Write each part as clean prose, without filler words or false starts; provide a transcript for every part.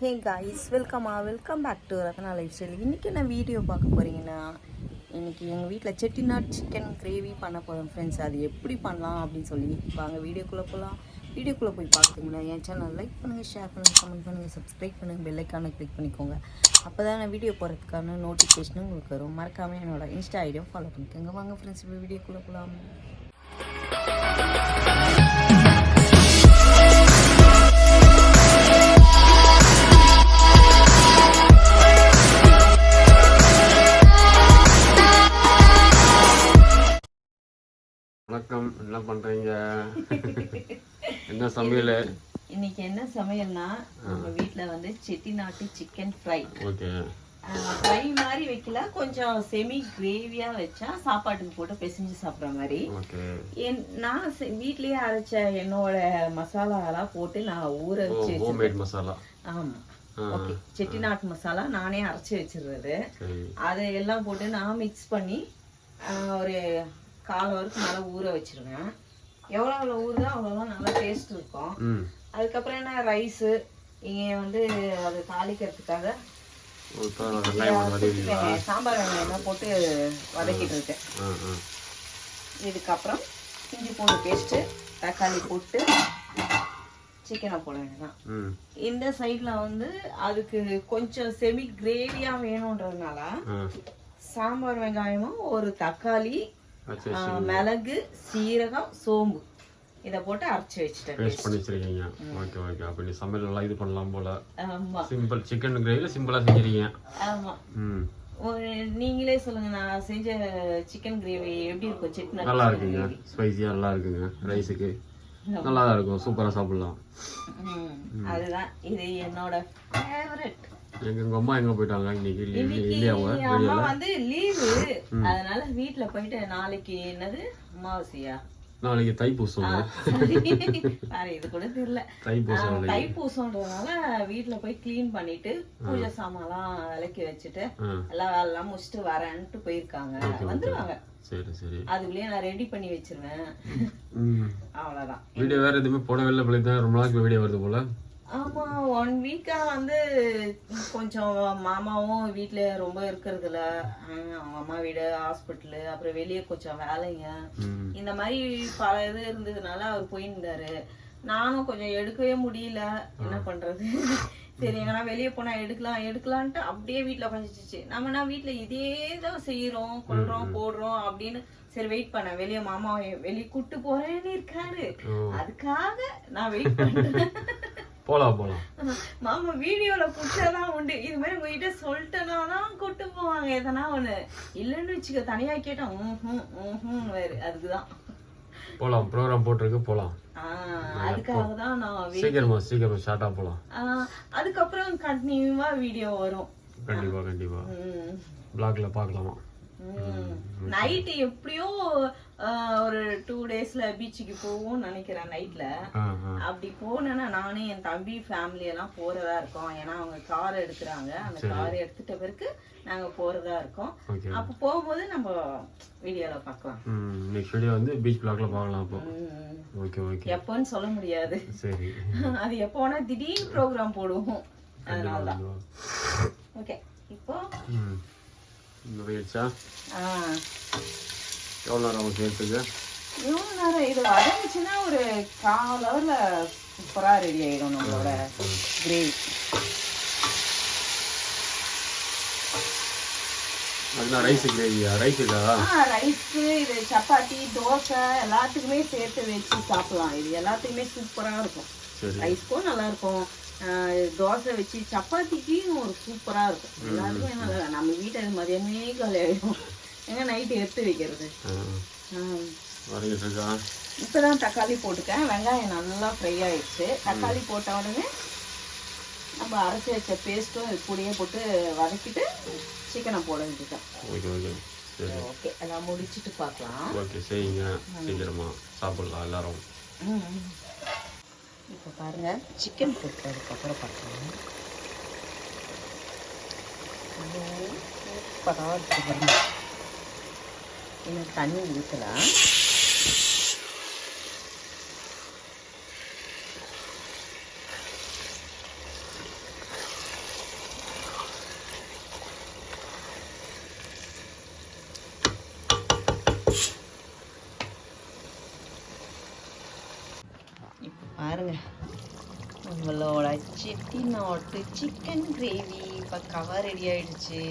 Hey guys welcome back to Ratna lifestyle. இன்றைக்கி என்ன video பார்க்க போகிறீங்கன்னா, இன்றைக்கி எங்கள் வீட்டில் செட்டிநாட் சிக்கன் கிரேவி பண்ண போகிறோம் ஃப்ரெண்ட்ஸ். அது எப்படி பண்ணலாம் அப்படின்னு சொல்லி வாங்க வீடியோக்குள்ளே போகலாம். வீடியோக்குள்ளே போய் பார்க்குறீங்களா, என் சேனல் லைக் பண்ணுங்கள், ஷேர் பண்ணுங்கள், கமெண்ட் பண்ணுங்கள், சப்ஸ்கிரைப் பண்ணுங்கள், பெல் ஐக்கானை கிளிக் பண்ணிக்கோங்க. அப்போ தான் நான் வீடியோ போகிறதுக்கான நோட்டிஃபிகேஷனும் உங்களுக்கு வரும். மறக்காமல் என்னோட இன்ஸ்டா ஐடியா ஃபாலோ பண்ணிக்கோங்க. வாங்க ஃப்ரெண்ட்ஸ், இப்போ வீடியோக்குள்ளே போகலாம். வணக்கம், என்ன பண்றீங்க? என்ன சமையல் இன்னைக்கு? என்ன சமையல்னா, நம்ம வீட்டில் வந்து செட்டிநாட்டு சிக்கன் ஃப்ரை. ஓகே, ஃப்ரை மாதிரி வைக்கல, கொஞ்சம் செமி கிரேவியா வச்சா சாப்பாட்டுக்கு போட்டு பிசைஞ்சு சாப்பிட்ற மாதிரி. நான் வீட்லயே அரைச்ச என்னோட மசாலாலாம் போட்டு நான் ஊற வச்சு ஹோம்மேட் மசாலா. ஆமா, ஓகே, செட்டிநாட்டு மசாலா நானே அரைச்சி வச்சிருந்தது. அதை எல்லாம் போட்டு நான் மிக்ஸ் பண்ணி ஒரு 1/4 ஹவருக்கு மேலே ஊற வச்சிருவேன். எவ்வளோ ஊறுதோ அவ்வளோதான் நல்லா டேஸ்ட் இருக்கும். அதுக்கப்புறம் என்ன, ரைஸு இங்கே வந்து அதை தாளிக்கிறதுக்காக சாம்பார் வெங்காயம் போட்டு வதக்கிட்டு இருக்கேன். இதுக்கப்புறம் இஞ்சி பூண்டு பேஸ்ட்டு, தக்காளி போட்டு சிக்கனை போட வேண்டியதான். இந்த சைடில் வந்து அதுக்கு கொஞ்சம் செமி கிரேவியாக வேணுன்றதுனால சாம்பார் வெங்காயமும் ஒரு தக்காளி, மிளகு, சீரகம், சோம்பு இத போட்டு அரைச்சு வச்சிட்டேன். பேஸ்ட் பண்ணி வச்சிருக்கீங்க. Okay okay. அப்ப நீ சமையல் நல்லா இது பண்ணலாம் போல. ஆமா, சிம்பிள் சிக்கன் கிரேவில சிம்பிளா செஞ்சிருக்கீங்க. ஆமா. நீங்களே சொல்லுங்க, நான் செஞ்ச சிக்கன் கிரேவி எப்படி இருக்கும்? செட்டிநாட் நல்லா இருக்குங்க, ஸ்பைசியா நல்லா இருக்குங்க. ரைஸுக்கு நல்லா தான் இருக்கும், சூப்பரா சாப்பிடலாம். அதுதான் இது என்னோட ஃபேவரட். எங்க அம்மா எங்க போயிட்டாங்க இன்னைக்கு? அம்மா வந்து லீவு, அதனால வீட்டுல போயிட்டு நாளைக்கு என்னது அமாவாசையா, நாளைக்கு தைப்பூசம். இது கூட தெரியல. தைப்பூசம்ன்றதுனால வீட்டுல போய் கிளீன் பண்ணிட்டு பூஜை சாமான்லாம் விளக்கி வச்சுட்டு எல்லா வேலைலாம் முடிச்சுட்டு வரேன்ட்டு போயிருக்காங்க. வந்துருவாங்க. சரி சரி, அதுக்குள்ளேயே நான் ரெடி பண்ணி வச்சிருவேன். அவ்வளவுதான். வீடியோ வேற எதுவுமே போடவே இல்லை. ரொம்ப நாளைக்கு வீடியோ வருது போல. ஆமா, 1 வீக்கா வந்து கொஞ்சம் மாமாவும் வீட்டுல ரொம்ப இருக்கிறதுல, அவங்க அம்மா வீடு, ஹாஸ்பிட்டலு, அப்புறம் வெளியே கொஞ்சம் வேலைங்க, இந்த மாதிரி பல இது இருந்ததுனால அவர் போயிருந்தாரு. நானும் கொஞ்சம் எடுக்கவே முடியல, என்ன பண்றது. சரி, எங்கன்னா வெளியே போனா எடுக்கலான்ட்டு அப்படியே வீட்டுல உட்காந்துச்சு. நம்மனா வீட்டுல இதே தான் செய்யறோம், கொள்றோம், போடுறோம் அப்படின்னு. சரி, வெயிட் பண்ண, வெளியே மாமாவை வெளியே கூட்டு போறேன்னு இருக்காரு, அதுக்காக நான் வெயிட் பண்றேன். போலாம் மாமா வீடியோல புடிச்சாதான் உண்டு. இது மாதிரி உங்ககிட்ட சொல்லிட்டேனாதான் கூட்டு போவாங்க. எதனா ஒண்ணு இல்லன்னு வச்சுக்க, தனியா கேட்டா வேறு. அதுக்குதான் போலாம், ப்ரோகிராம் போட்டிருக்கு, போலாம். அதுக்காக தான் நான் சீக்கிரமா ஷார்ட்டா போலாம். அதுக்கப்புறம் கண்டினியூவா வீடியோ வரும். கண்டிப்பா பிளாக்ல பாக்கலாமா. நைட் எப்படியோ ஒரு 2 டேஸ்ல பீச்சுக்கு போவோம்னு நினைக்கிறேன். நைட்ல அப்படி போனேன்னா நானே என் தம்பி ஃபேமிலி எல்லாம் போறதா இருக்கோம். ஏன்னா அவங்க கார் எடுக்கிறாங்க. அந்த கார் எடுத்துட்ட பிறகு நாங்க போறதா இருக்கோம். அப்ப போகும்போது நம்ம வீடியோல பார்க்கலாம். நெக்ஸ்ட் வீடியோ வந்து பீச் பிளாக்ல பார்க்கலாம். அப்போ ஓகே ஓகே. எப்போன்னு சொல்ல முடியாது. சரி, அது எப்போனா திடீர்னு ப்ரோக்ராம் போடுவோம், அதனாலதான். ஓகே, இப்போ எவ்வளோ நேரம் சேர்த்துக்கு? எவ்வளோ நேரம் இது வதங்கிச்சுன்னா ஒரு 1/4 ஹவர்ல சூப்பராக ரெடி ஆகிடும் நம்மளோட கிரேவி. ரைஸ் கிரேவியா? ரைஸு, இது சப்பாத்தி, தோசை எல்லாத்துக்குமே சேர்த்து வச்சு சாப்பிடலாம். இது எல்லாத்துக்குமே சூப்பராக இருக்கும். ரைஸ்க்கும் நல்லா இருக்கும், தோசை வச்சு சப்பாத்திக்கு ஒரு சூப்பரா இருக்கும். எல்லாருக்கும் நல்லா. நம்ம வீட்டை மதியமே காலி ஆயிடும், எங்க நைட்டு எடுத்து வைக்கிறது. இப்பதான் தக்காளி போட்டுக்கேன். வெங்காயம் நல்லா ஃப்ரை ஆயிடுச்சு. தக்காளி போட்ட உடனே நம்ம அரைச்சி வச்ச பேஸ்ட்டும் இது கூடயே போட்டு வதக்கிட்டு சிக்கனை போட வேண்டியதான். ஓகே, எல்லாம் முடிச்சுட்டு பார்க்கலாம். ஓகே, செய்யுங்க, சீக்கிரமா சாப்பிடலாம் எல்லாரும். இப்போ பாருங்க, சிக்கன் போட்டதுக்கப்புறம் பார்க்கலாம். சூப்பராக இருக்குது. இன்னும் தண்ணி ஊற்றலாம். நம்மளோட செட்டிநாட்டு சிக்கன் கிரேவி பக்காவா ரெடி ஆயிடுச்சு.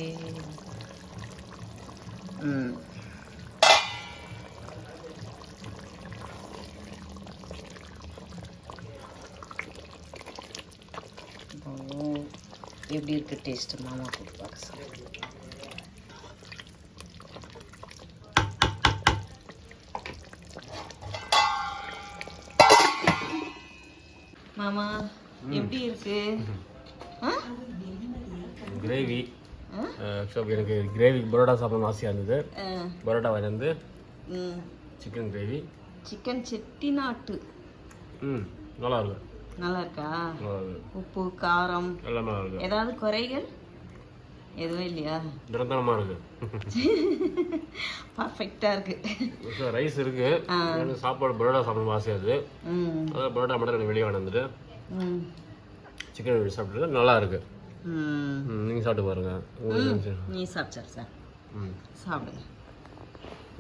எப்படி இருக்கு டேஸ்ட் மாமா கூட்டு பார்க்க சொல்லுங்க. மாமா எப்படி இருக்கு கிரேவி? எனக்கு கிரேவி பரோட்டா சாப்பிடணும் ஆசையாக இருந்தது. பரோட்டா வந்து சிக்கன் கிரேவி, சிக்கன் செட்டிநாட்டு. நல்லா இருக்கு. நல்லா இருக்கா? உப்பு காரம் எல்லாமே நல்லா இருக்கு. ஏதாவது குறைகள் எதுவும் இல்லையா? நிரந்தரமாக இருக்கு. பர்ஃபெக்டா இருக்கு. ரைஸ் இருக்கு. சாப்பாடு பரோட்டா சாப்பிடணும் ஆசையாக இருக்குது. அதான் பரோட்டா மட்டும் வெளியே வந்துட்டு சிக்கன் சாப்பிட்டு நல்லா இருக்கு. நீங்கள் சாப்பிட்டு பாருங்க. நீ சாப்பிட்டார் சார் சாப்பிடுங்க.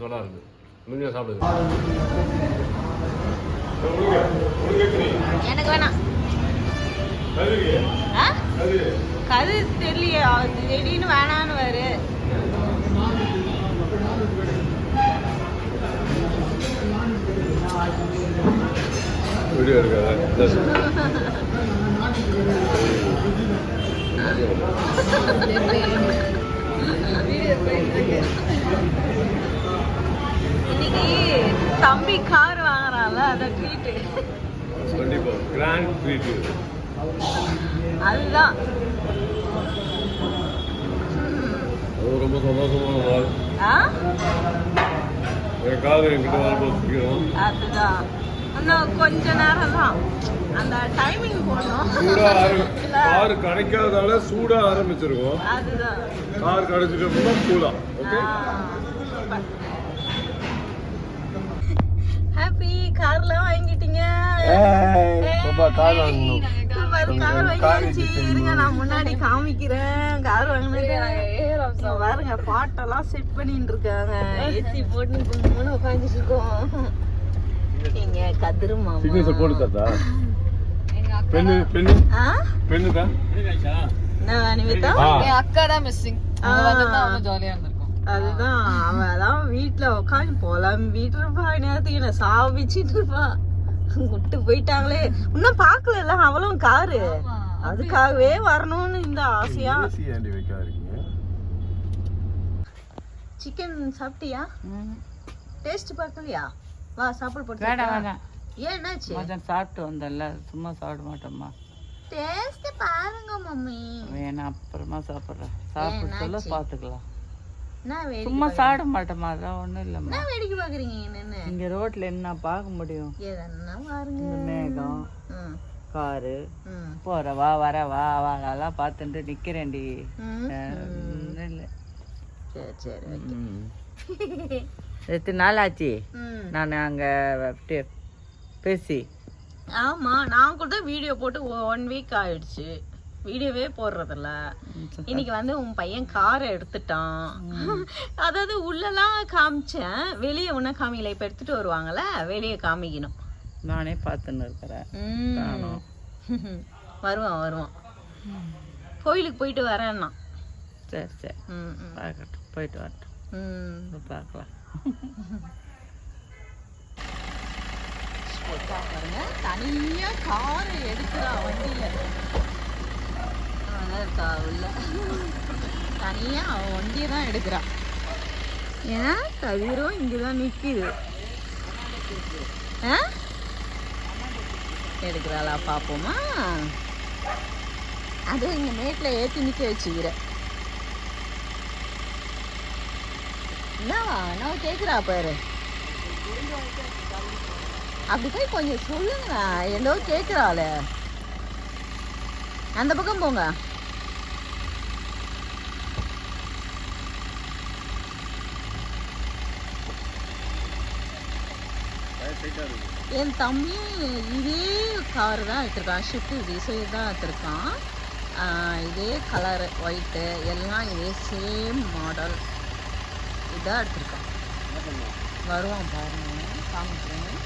நல்லா இருக்கு. நீங்கள் சாப்பிடுங்க. எனக்கு வேணாம். கது தெரியலையே, திடீர்னு வேணான்னு வேறு. வீடியோ இருக்காது. இன்னைக்கு தம்பி கார் வாங்குறான்ல, அதை ட்ரீட்டு. கண்டிப்பா கிராண்ட் ட்ரீட். அதுதான் ரொம்ப சந்தோஷமான நாள். அதுதான் இன்னும் கொஞ்ச நேரம் தான் அந்த டைமிங் போடணும். கார் கிடைக்காதால சூடா ஆரம்பிச்சிருக்கோம். அதுதான் கார் கிடைச்சிட்டோம்னா கூலா. ஓகே ஹாப்பி கார்லாம் வாங்கிட்டீங்க. இருங்க நான் முன்னாடி காமிக்கிறேன். கார் வாங்கினது பாருங்க. பாட்டெல்லாம் செட் பண்ணிட்டு இருக்காங்க. ஏசி போட்டு கும்முன்னு உட்காந்துட்டு இருக்கோம். எங்க கதிரு மாமா போடுதா பெண்ணு பெண்ணு பெண்ணுதா நிமிதா அக்கா தான் மிஸ்ஸிங். ஜாலியா இருந்திருக்கும். அதுதான் அவதான் வீட்டுல உட்காந்து புலம்பிட்டு இருப்பா. நேரத்துக்கு என்ன சாவிச்சிட்டு இருப்பா. விட்டு போயிட்டாங்களே, இன்னும் பாக்கல அவளும் காரு. அதுக்காகவே வரணும்னு இந்த ஆசையா. சிக்கன் சாப்பிட்டியா? டேஸ்ட் பார்க்கலையா? வா சாப்பிட போட்டு. வேண்டாம். ஏன் என்னாச்சு? மச்சான் சாப்பிட்டு வந்தல்ல, சும்மா சாப்பிட மாட்டோம்மா. டேஸ்ட் பாருங்க மம்மி. வேணா அப்புறமா சாப்பிடுறேன். சாப்பிட்டு சொல்ல பாத்துக்கலாம். நான் சும்மா சாப்பிட மாட்டோமா, அதான் ஒண்ணும் இல்லம்மா. நான் வேடிக்கை பாக்குறீங்க என்னன்னு? இங்க ரோட்ல என்ன பார்க்க முடியும்? எதனா பாருங்க. மேகம், காரு, போறவா வரவா அவளெல்லாம் பார்த்துட்டு நிக்கிறேன்டி. இல்ல சரி சரி எத்தனை நாள் ஆச்சு நான் அங்க பேசி? ஆமா நான் கூட வீடியோ போட்டு 1 வீக் ஆயிடுச்சு. வீடியோவே போடுறதில்ல. இன்னைக்கு வந்து உன் பையன் காரை எடுத்துட்டான். அதாவது உள்ளலாம் காமிச்சேன், வெளியே ஒன்னும் காமிக்கல. இப்ப எடுத்துட்டு வருவாங்கல்ல, வெளியே காமிக்கணும். நானே பார்த்துன்னு இருக்கிறேன். வருவான் கோயிலுக்கு போயிட்டு வரேன்னா. சரி சரி பார்க்கட்டும், போயிட்டு வரட்டும், பார்க்கலாம். பாருங்க தனியா காரை எடுக்கிறா வண்டியில. உள்ள தனியா அவன் வண்டியை தான் எடுக்கிறான். ஏன்னா கதிரும் இங்கதான் நிக்குது. எடுக்கிறாளா பாப்போமா? அதுவும் இங்க மேட்ல ஏத்தி நிக்க வச்சுக்கிற. என்னவா நான் கேக்குறா பாரு. அப்படி போய் கொஞ்சம் சொல்லுங்க. ஏதோ கேக்குறாள. அந்த பக்கம் போங்க. என் தம்பி இதே கார் தான் எடுத்திருக்கான். ஷிஃப்ட் டிசைர் தான் எடுத்திருக்கான். இதே கலர் ஒயிட்டு எல்லாம் இதே சேம் மாடல் இதான் எடுத்திருக்கான். வருவான் பாருங்க, காமிக்கிறேன்.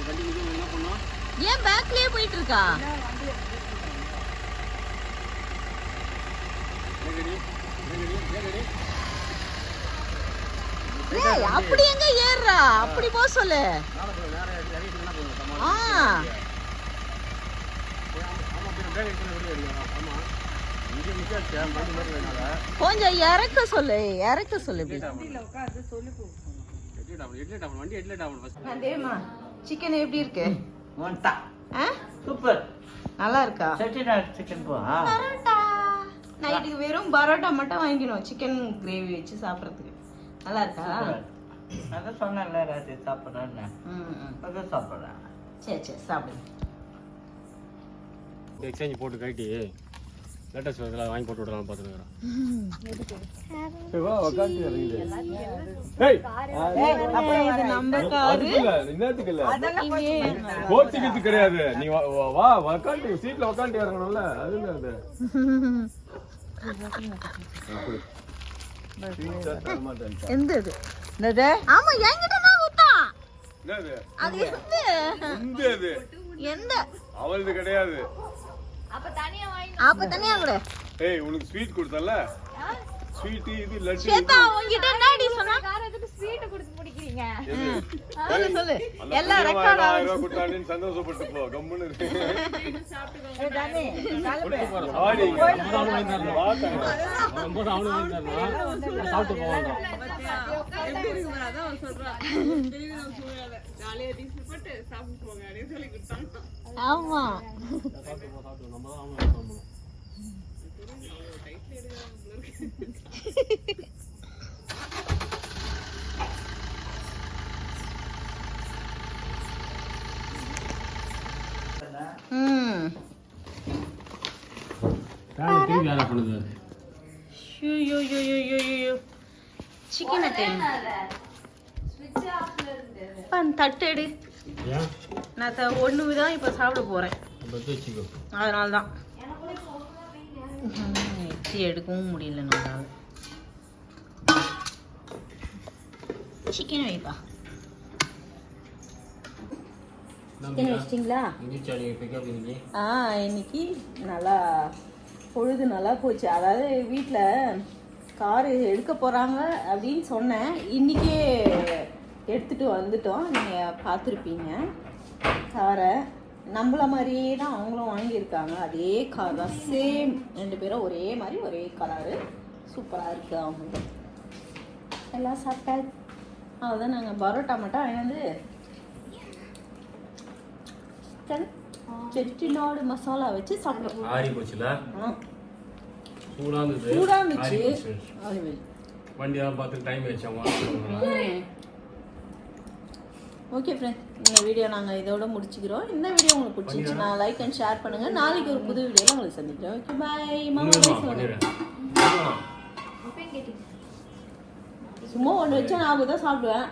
வண்டி என்ன பண்ணோம்? ஏன் பேக்லயே போயிட்டு இருக்கா? ஏய் அப்படி எங்க ஏறுறா? அப்படி போ சொல்லு. ஆ கொஞ்சம் இறக்க சொல்லு, இறக்க சொல்லு. சிக்கன் எப்படி இருக்கு? சூப்பர். நல்லா இருக்கா? செட்டிநாடு சிக்கன் போ. பரோட்டா. நைட்டுக்கு வெறும் பரோட்டா மட்டும் வாங்கிக்கணும், சிக்கன் கிரேவி வச்சு சாப்பிட்றதுக்கு. நல்லா இருக்கா? அதான் சொன்னேன்ல ராத்திரி சாப்பிட்றேன்னு. அதான் சாப்பிட்றேன். சரி சரி சாப்பிடுங்க. எக்ஸ்சேஞ்ச் போட்டு கட்டி லேட்டஸ்ட் இதெல்லாம் வாங்கி போட்டு விடலாம் பார்த்துக்கிறேன். கிடையாது, நீ வா உக்காந்து சீட்ல உக்காந்து இறங்கணும்ல, அது அது எந்த இது? ஆமா என்கிட்ட நான் ஊத்தா. அது எந்த? எந்த? அவளது கிடையாது. அப்ப தனியா கூட. ஏய் உனக்கு ஸ்வீட் கொடுத்தல? ஸ்வீட் இது லட்டு. சேதா உன்கிட்ட என்னடி சொன்னா? காரத்துக்கு ஸ்வீட் கொடுத்து முடிக்கிறீங்க. சொல்லு சொல்லு. எல்லாம் ரெக்கார்ட் ஆகுது. குட்டானின் சந்தோஷப்பட்டு போ, கம்முன்னு இரு. ஏய் டானி, காலப்பே. ஆடி. நம்ம அவனு வந்தானா? சாப்பிட்டு போவாங்க. எப்படி இருக்கு அதான் சொல்றா. தெரியல சொல்றால. ஜாலியா டிஷ் போட்டு சாப்பிட்டு போங்க அப்படி சொல்லி கொடுத்தாங்க. ஆமா. சாப்பிட்டு நம்ம தான் அவனு சாப்பிடணும். தட்டு எடு. நான் ஒண்ணுதான் இப்ப சாப்பிட போறேன், அதனாலதான் எடுக்கவும் முடியல. நம்மளால சிக்கன் வைப்பா. சிக்கன் வச்சிட்டிங்களா? இன்னைக்கு நல்லா பொழுது நல்லா போச்சு. அதாவது வீட்டில் காரு எடுக்க போகிறாங்க அப்படின்னு சொன்னேன், இன்றைக்கே எடுத்துகிட்டு வந்துட்டோம். நீங்கள் பார்த்துருப்பீங்க காரை. நம்மள மாதிரியே தான் அவங்களும் வாங்கியிருக்காங்க, அதே கார் தான், சேம். 2 பேரும் ஒரே மாதிரி ஒரே கலரு, சூப்பராக இருக்குது. அவங்க எல்லாம் சாப்பிட்டா அதுதான். நாங்கள் பரோட்டா மட்டும் வாங்கினது செட்டிநாடு மசாலா வச்சு சாப்பிடுவோம். ஆரி போச்சுல, சூடா இருந்துச்சு. வண்டி எல்லாம் பார்த்து டைம் ஆயிடுச்சு. ஓகே ஃப்ரெண்ட்ஸ், இந்த வீடியோ நாங்கள் இதோட முடிச்சுக்கிறோம். இந்த வீடியோ உங்களுக்கு பிடிச்சிருந்துச்சுன்னா லைக் அண்ட் ஷேர் பண்ணுங்கள். நாளைக்கு ஒரு புது வீடியோவில் உங்களுக்கு சந்திக்கிறோம். Okay bye. சும்மா ஒன்று வச்சா நான் தான் சாப்பிடுவேன்.